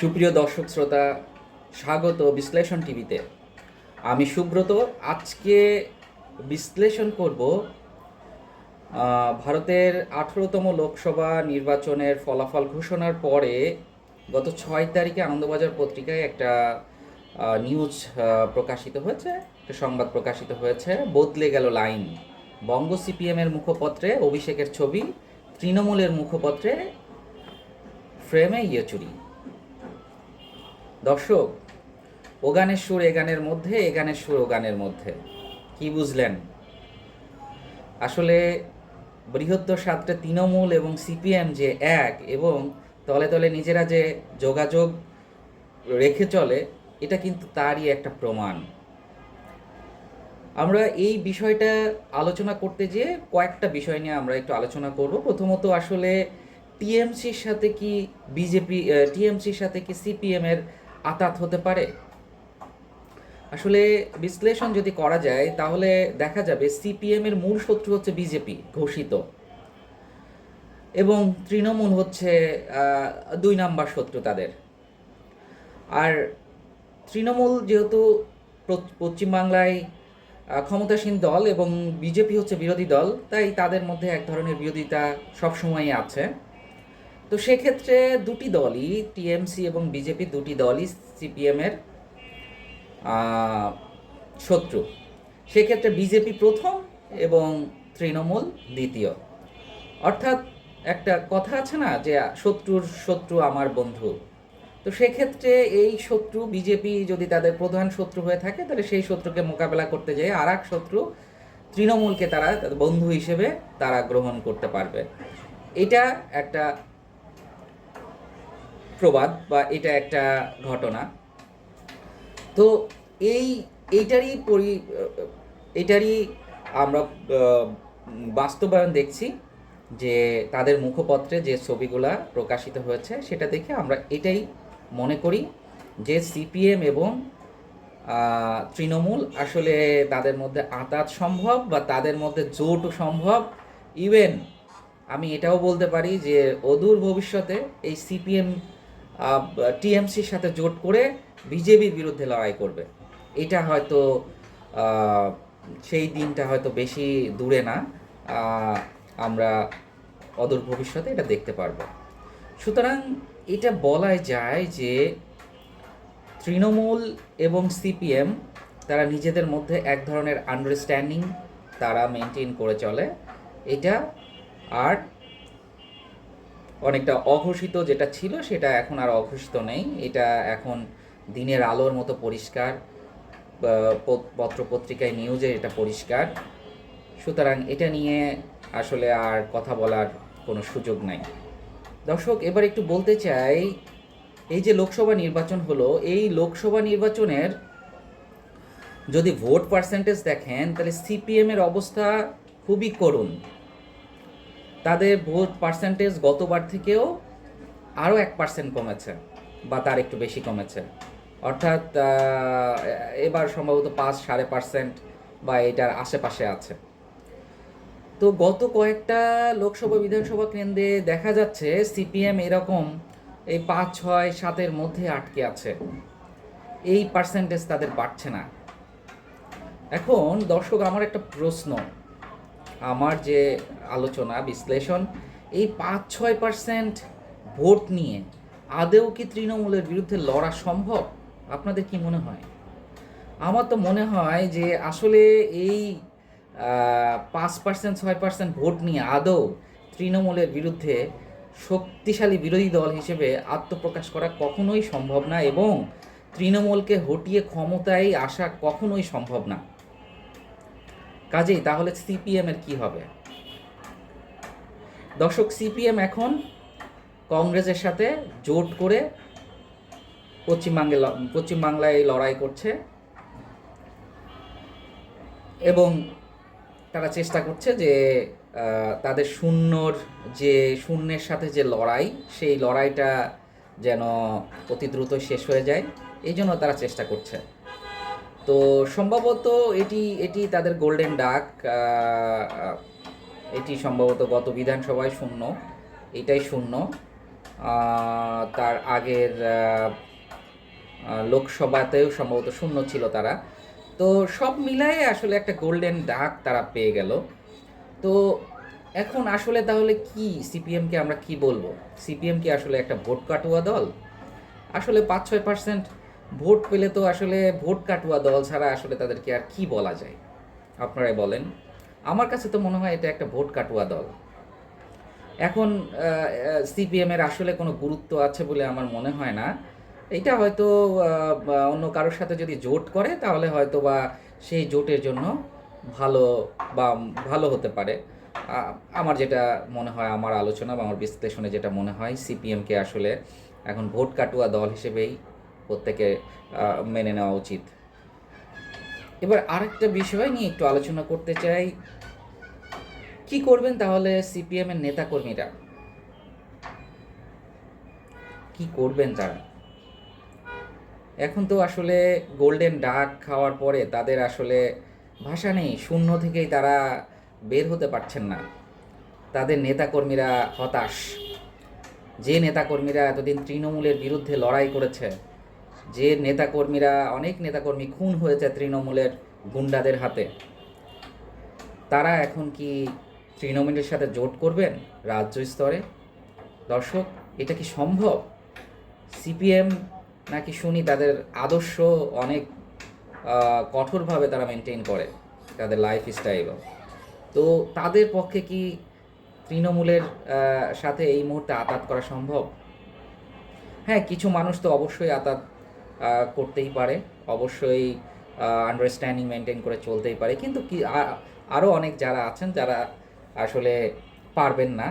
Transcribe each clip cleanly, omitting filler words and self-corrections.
সুপ্রিয় দর্শক শ্রোতা, স্বাগত বিশ্লেষণ টিভিতে। আমি সুব্রত। আজকে বিশ্লেষণ করব ভারতের 18তম লোকসভা নির্বাচনের ফলাফল ঘোষণার পরে গত 6 তারিখে আনন্দবাজার পত্রিকায় একটা নিউজ প্রকাশিত হয়েছে, একটা সংবাদ প্রকাশিত হয়েছে। বদলে গেল লাইন। বঙ্গ সিপিএমের মুখপত্রে অভিষেকের ছবি, তৃণমূলের মুখপত্রে ফ্রেমে ইয়েচুরি। দর্শক, ও গানের সুর এ গানের মধ্যে, এ গানের সুর ও গানের মধ্যে। কি বুঝলেন? আসলে বৃহত্তর সাতটা তৃণমূল এবং সিপিএম যে এক এবং তলে তলে নিজেরা যে যোগাযোগ রেখে চলে, এটা কিন্তু তারই একটা প্রমাণ। আমরা এই বিষয়টা আলোচনা করতে যেয়ে কয়েকটা বিষয় নিয়ে আমরা একটু আলোচনা করব। প্রথমত, আসলে টিএমসির সাথে কি টিএমসির সাথে কি সিপিএমের আতাত হতে পারে? আসলে বিশ্লেষণ যদি করা যায় তাহলে দেখা যাবে সিপিএমের মূল শত্রু হচ্ছে বিজেপি ঘোষিত, এবং তৃণমূল হচ্ছে 2 নাম্বার শত্রু তাদের। আর তৃণমূল যেহেতু পশ্চিমবাংলায় ক্ষমতাসীন দল এবং বিজেপি হচ্ছে বিরোধী দল, তাই তাদের মধ্যে এক ধরনের বিরোধিতা সবসময়ই আছে। তো সেক্ষেত্রে দুটি দলই, টিএমসি এবং বিজেপি, দুটি দলই সিপিএমের শত্রু। সেক্ষেত্রে বিজেপি প্রথম এবং তৃণমূল দ্বিতীয়। অর্থাৎ একটা কথা আছে না, যে শত্রুর শত্রু আমার বন্ধু। তো সেক্ষেত্রে এই শত্রু বিজেপি যদি তাদের প্রধান শত্রু হয়ে থাকে, তাহলে সেই শত্রুকে মোকাবেলা করতে যেয়ে আর এক শত্রু তৃণমূলকে তারা বন্ধু হিসেবে তারা গ্রহণ করতে পারবে। এটা একটা প্রবাদ বা এটা একটা ঘটনা। তো এইটারই আমরা বাস্তবায়ন দেখছি, যে তাদের মুখপত্রে যে ছবিগুলা প্রকাশিত হয়েছে সেটা দেখে আমরা এটাই মনে করি যে সিপিএম এবং তৃণমূল আসলে তাদের মধ্যে আঁতাত সম্ভব, বা তাদের মধ্যে জোটও সম্ভব। ইভেন আমি এটাও বলতে পারি যে অদূর ভবিষ্যতে এই সিপিএম টিএমসির সাথে জোট করে বিজেপির বিরুদ্ধে লড়াই করবে। এটা হয়তো সেই দিনটা হয়তো বেশি দূরে না, আমরা অদূর ভবিষ্যতে এটা দেখতে পারবো। সুতরাং এটা বলাই যায় যে তৃণমূল এবং সিপিএম তারা নিজেদের মধ্যে এক ধরনের আন্ডারস্ট্যান্ডিং তারা মেনটেন করে চলে। এটা আর অনেকটা অঘোষিত যেটা ছিল সেটা এখন আর অঘোষিত নেই, এটা এখন দিনের আলোর মতো পরিষ্কার, পত্রপত্রিকায় নিউজে এটা পরিষ্কার। সুতরাং এটা নিয়ে আসলে আর কথা বলার কোনো সুযোগ নাই। দর্শক, এবার একটু বলতে চাই, এই যে লোকসভা নির্বাচন হলো, এই লোকসভা নির্বাচনের যদি ভোট পার্সেন্টেজ দেখেন তাহলে সিপিএমের অবস্থা খুবই করুণ। তাদের ভোট পার্সেন্টেজ গতবার থেকেও আরও 1% কমেছে, বা তার একটু বেশি কমেছে। অর্থাৎ এবার সম্ভবত 5-5.5% বা এটার আশেপাশে আছে। তো গত কয়েকটা লোকসভা বিধানসভা কেন্দ্রে দেখা যাচ্ছে সিপিএম এরকম এই 5-6-7-এর মধ্যে আটকে আছে, এই পার্সেন্টেজ তাদের বাড়ছে না। এখন দর্শক, আমার একটা প্রশ্ন, আমার যে আলোচনা বিশ্লেষণ, এই 5-6% ভোট নিয়ে আদেও কি তৃণমূলের বিরুদ্ধে লড়া সম্ভব? আপনাদের কি মনে হয়? আমার তো মনে হয় যে আসলে এই 5%-6% ভোট নিয়ে আদৌ তৃণমূলের বিরুদ্ধে শক্তিশালী বিরোধী দল হিসেবে আত্মপ্রকাশ করা কখনোই সম্ভব না, এবং তৃণমূলকে হটিয়ে ক্ষমতায় আসা কখনোই সম্ভব না। কাজেই তাহলে সিপিএমের কি হবে? দর্শক, সিপিএম এখন কংগ্রেসের সাথে জোট করে পশ্চিমবাংলায় লড়াই করছে, এবং তারা চেষ্টা করছে যে তাদের শূন্যের সাথে যে লড়াই, সেই লড়াইটা যেন অতি দ্রুত শেষ হয়ে যায়, এই জন্য তারা চেষ্টা করছে। তো সম্ভবত এটি তাদের গোল্ডেন ডাক। এটি সম্ভবত গত বিধানসভায় শূন্য, এটাই শূন্য। তার আগের লোকসভাতেও সম্ভবত শূন্য ছিল তারা। তো সব মিলায়ে আসলে একটা গোল্ডেন ডাক তারা পেয়ে গেল। তো এখন আসলে তাহলে কি সিপিএমকে আমরা কি বলবো? সিপিএম কি আসলে একটা ভোট কাটুয়া দল? আসলে ৫-৬% ভোট পেলে তো আসলে ভোট কাটুয়া দল ছাড়া আসলে তাদেরকে আর কি বলা যায়? আপনারাই বলেন। আমার কাছে তো মনে হয় এটা একটা ভোট কাটুয়া দল। এখন সিপিএমের আসলে কোনো গুরুত্ব আছে বলে আমার মনে হয় না। এইটা হয়তো বা অন্য কারোর সাথে যদি জোট করে তাহলে হয়তো বা সেই জোটের জন্য ভালো বা ভালো হতে পারে। আ আমার যেটা মনে হয়, আমার আলোচনা বা আমার বিশ্লেষণে যেটা মনে হয়, সিপিএমকে আসলে এখন ভোট কাটুয়া দল হিসেবেই প্রত্যেকের মেনে নেওয়া উচিত। এবার আরেকটা বিষয় নিয়ে একটু আলোচনা করতে চাই। কি করবেন তাহলে সিপিএমের নেতাকর্মীরা? কি করবেন তারা? এখন তো আসলে গোল্ডেন ডাক খাওয়ার পরে তাদের আসলে ভাষা নেই, শূন্য থেকেই তারা বের হতে পারছেন না। তাদের নেতাকর্মীরা হতাশ। যে নেতাকর্মীরা এতদিন তৃণমূলের বিরুদ্ধে লড়াই করেছে, যে নেতাকর্মীরা, অনেক নেতাকর্মী খুন হয়েছে তৃণমূলের গুন্ডাদের হাতে, তারা এখন কি তৃণমূলের সাথে জোট করবেন রাজ্য স্তরে? দর্শক, এটা কি সম্ভব? সিপিএম নাকি শুনি তাদের আদর্শ অনেক কঠোরভাবে তারা মেনটেন করে তাদের লাইফস্টাইলও। তো তাদের পক্ষে কি তৃণমূলের সাথে এই মুহূর্তে আতাত করা সম্ভব? হ্যাঁ, কিছু মানুষ তো অবশ্যই আতাত করতেই পারে, অবশ্যই আন্ডারস্ট্যান্ডিং মেনটেন করে চলতেই পারে, কিন্তু কি আরও অনেক যারা আছেন যারা আসলে পারবেন না,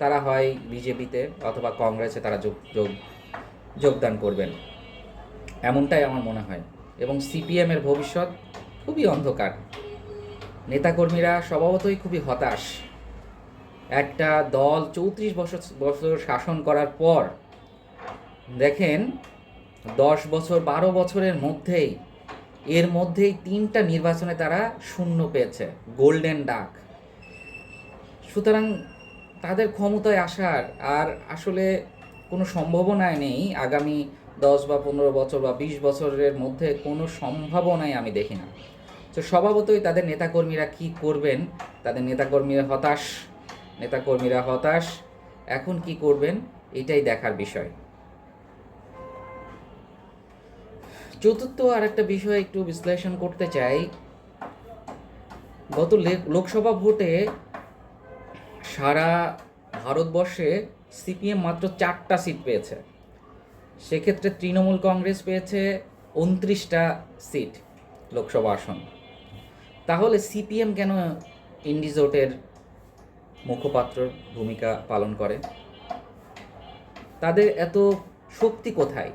তারা হয় বিজেপিতে অথবা কংগ্রেসে তারা যোগদান করবেন, এমনটাই আমার মনে হয়। এবং সিপিএমের ভবিষ্যৎ খুবই অন্ধকার। নেতাকর্মীরা স্বভাবতই খুবই হতাশ। একটা দল ৩৪ বছর বছর শাসন করার পর দেখেন ১০ বছর ১২ বছরের মধ্যেই, এর মধ্যেই ৩টা নির্বাচনে তারা শূন্য পেয়েছে, গোল্ডেন ডাক। সুতরাং তাদের ক্ষমতায় আসার আর আসলে কোনো সম্ভাবনাই নেই। আগামী ১০ বা ১৫ বছর বা ২০ বছরের মধ্যে কোনো সম্ভাবনাই আমি দেখি না। তো স্বভাবতই তাদের নেতাকর্মীরা কি করবেন? তাদের নেতাকর্মীরা হতাশ। এখন কি করবেন? এটাই দেখার বিষয়। চতুর্থ আর একটা বিষয় একটু বিশ্লেষণ করতে চাই। গত লোকসভা ভোটে সারা ভারতবর্ষে সিপিএম মাত্র 4টা সিট পেয়েছে। সেক্ষেত্রে তৃণমূল কংগ্রেস পেয়েছে 29টা সিট, লোকসভা আসন। তাহলে সিপিএম কেন ইন্ডি জোটের মুখপাত্রর ভূমিকা পালন করে? তাদের এত শক্তি কোথায়?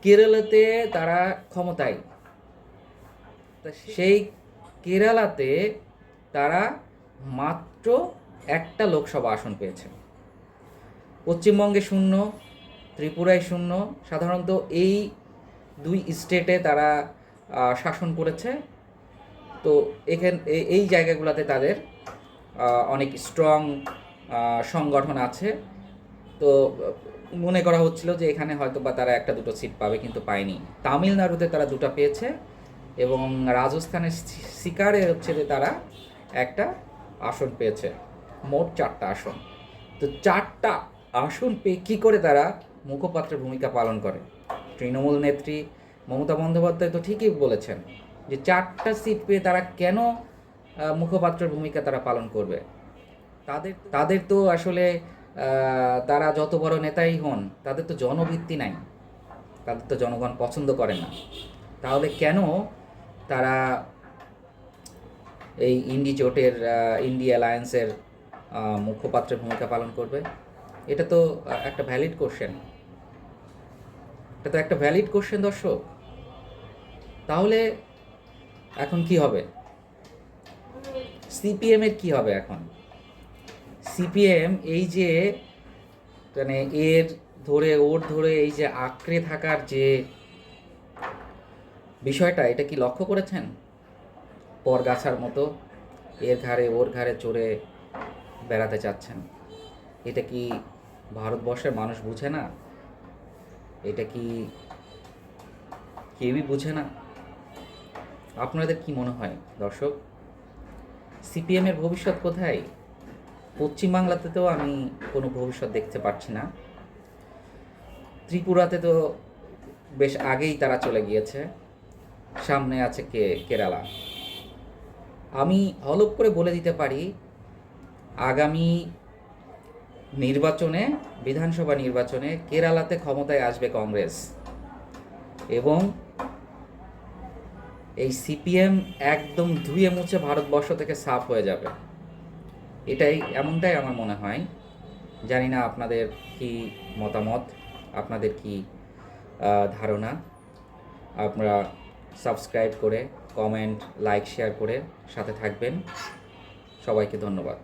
কেরালাতে তারা ক্ষমতায়, সেই কেরালাতে তারা মাত্র একটা লোকসভা আসন পেয়েছে। পশ্চিমবঙ্গে শূন্য, ত্রিপুরায় শূন্য। সাধারণত এই দুই স্টেটে তারা শাসন করেছে। তো এই জায়গাগুলোতে তাদের অনেক স্ট্রং সংগঠন আছে। তো মনে করা হচ্ছিল যে এখানে হয়তো বা তারা একটা দুটো সিট পাবে, কিন্তু পায়নি। তামিলনাড়ুতে তারা 2টা পেয়েছে এবং রাজস্থানের সিকারে হচ্ছে যে তারা একটা আসন পেয়েছে। মোট 4টা আসন। তো 4টা আসন পেয়ে কী করে তারা মুখপাত্রের ভূমিকা পালন করে? তৃণমূল নেত্রী মমতা বন্দ্যোপাধ্যায় তো ঠিকই বলেছেন যে 4টা সিট পেয়ে তারা কেন মুখপাত্রের ভূমিকা তারা পালন করবে? তাদের তো আসলে তারা যত বড় নেতাই হন, তাদের তো জনভিত্তি নাই, তাদের তো জনগণ পছন্দ করে না। তাহলে কেন তারা এই ইন্ডি জোটের ইন্ডি অ্যালায়েন্সের মুখপাত্রের ভূমিকা পালন করবে? এটা তো একটা ভ্যালিড কোশ্চেন। দর্শক। তাহলে এখন কি হবে? সিপিএমের কি হবে এখন? সিপিএম এই যে মানে ওর ধরে এই যে আঁকড়ে থাকার যে বিষয়টা, এটা কি লক্ষ্য করেছেন? পরগাছার মতো এর ঘাড়ে ওর ঘাড়ে চড়ে বেড়াতে চাচ্ছেন। এটা কি ভারতবর্ষের মানুষ বুঝে না? এটা কি কেউই বুঝে না? আপনাদের কি মনে হয় দর্শক? সিপিএমের ভবিষ্যৎ কোথায়? পশ্চিমবাংলাতে তো আমি কোনো ভবিষ্যৎ দেখতে পাচ্ছি না। ত্রিপুরাতে তো বেশ আগেই তারা চলে গিয়েছে। সামনে আছে কেরালা। আমি হলপ করে বলে দিতে পারি, আগামী নির্বাচনে, বিধানসভা নির্বাচনে কেরালাতে ক্ষমতায় আসবে কংগ্রেস, এবং এই সিপিএম একদম ধুয়ে মুছে ভারতবর্ষ থেকে সাফ হয়ে যাবে। এমনটাই আমার মনে হয়। জানি না আপনাদের কি মতামত, আপনাদের কি ধারণা। আপনারা সাবস্ক্রাইব করে, কমেন্ট, লাইক, শেয়ার করে সাথে থাকবেন। সবাইকে ধন্যবাদ।